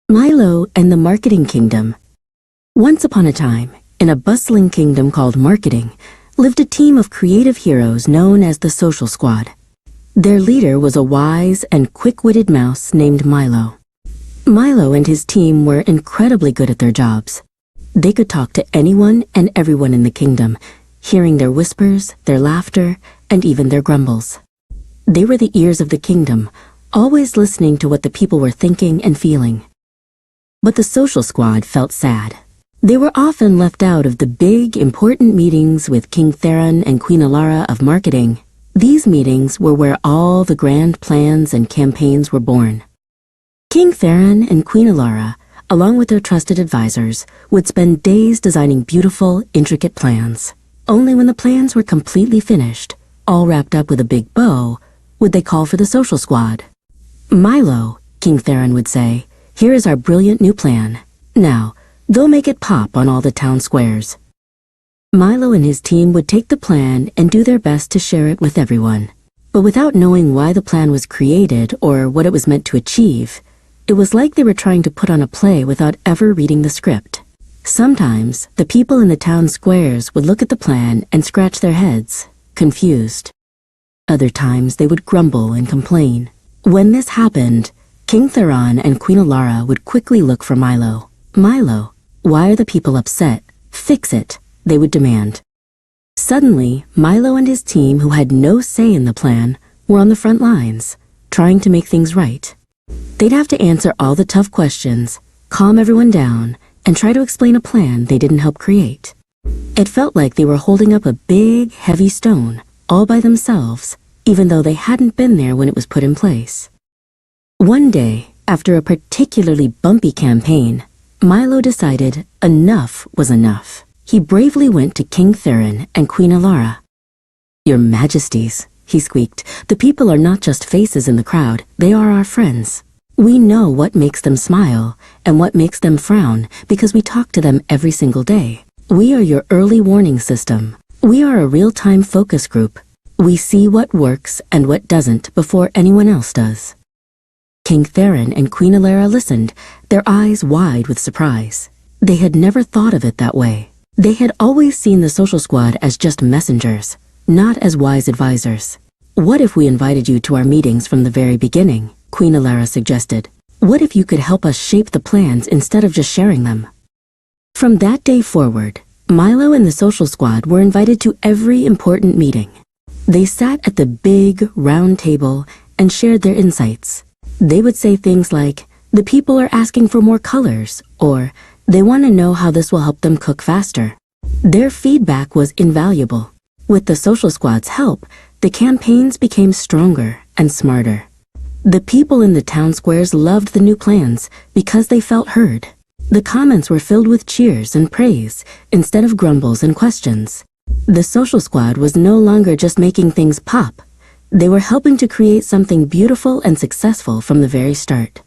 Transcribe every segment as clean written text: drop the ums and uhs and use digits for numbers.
Milo and the Marketing Kingdom. Once upon a time, in a bustling kingdom called Marketing, lived a team of creative heroes known as the Social Squad. Their leader was a wise and quick-witted mouse named Milo. Milo and his team were incredibly good at their jobs. They could talk to anyone and everyone in the kingdom, hearing their whispers, their laughter, and even their grumbles. They were the ears of the kingdom, always listening to what the people were thinking and feeling. But the Social Squad felt sad. They were often left out of the big, important meetings with King Theron and Queen Alara of Marketing. These meetings were where all the grand plans and campaigns were born. King Theron and Queen Alara, along with their trusted advisors, would spend days designing beautiful, intricate plans. Only when the plans were completely finished, all wrapped up with a big bow, would they call for the Social Squad. "Milo," King Theron would say, "here is our brilliant new plan. Now, go make it pop on all the town squares." Milo and his team would take the plan and do their best to share it with everyone. But without knowing why the plan was created or what it was meant to achieve, it was like they were trying to put on a play without ever reading the script. Sometimes, the people in the town squares would look at the plan and scratch their heads, confused. Other times, they would grumble and complain. When this happened, King Theron and Queen Alara would quickly look for Milo. "Milo, why are the people upset? Fix it," they would demand. Suddenly, Milo and his team, who had no say in the plan, were on the front lines, trying to make things right. They'd have to answer all the tough questions, calm everyone down, and try to explain a plan they didn't help create. It felt like they were holding up a big, heavy stone, all by themselves, even though they hadn't been there when it was put in place. One day, after a particularly bumpy campaign, Milo decided enough was enough. He bravely went to King Theron and Queen Alara. "Your Majesties," he squeaked, "the people are not just faces in the crowd, they are our friends. We know what makes them smile and what makes them frown because we talk to them every single day. We are your early warning system. We are a real-time focus group. We see what works and what doesn't before anyone else does." King Theron and Queen Alara listened, their eyes wide with surprise. They had never thought of it that way. They had always seen the Social Squad as just messengers, not as wise advisors. "What if we invited you to our meetings from the very beginning?" Queen Alara suggested. "What if you could help us shape the plans instead of just sharing them?" From that day forward, Milo and the Social Squad were invited to every important meeting. They sat at the big, round table and shared their insights. They would say things like, "The people are asking for more colors," or "They want to know how this will help them cook faster." Their feedback was invaluable. With the Social Squad's help, the campaigns became stronger and smarter. The people in the town squares loved the new plans because they felt heard. The comments were filled with cheers and praise instead of grumbles and questions. The Social Squad was no longer just making things pop. They were helping to create something beautiful and successful from the very start.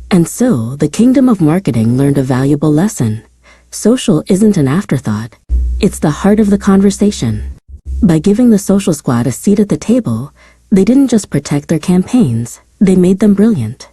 And so, the Kingdom of Marketing learned a valuable lesson. Social isn't an afterthought. It's the heart of the conversation. By giving the Social Squad a seat at the table, they didn't just protect their campaigns, they made them brilliant.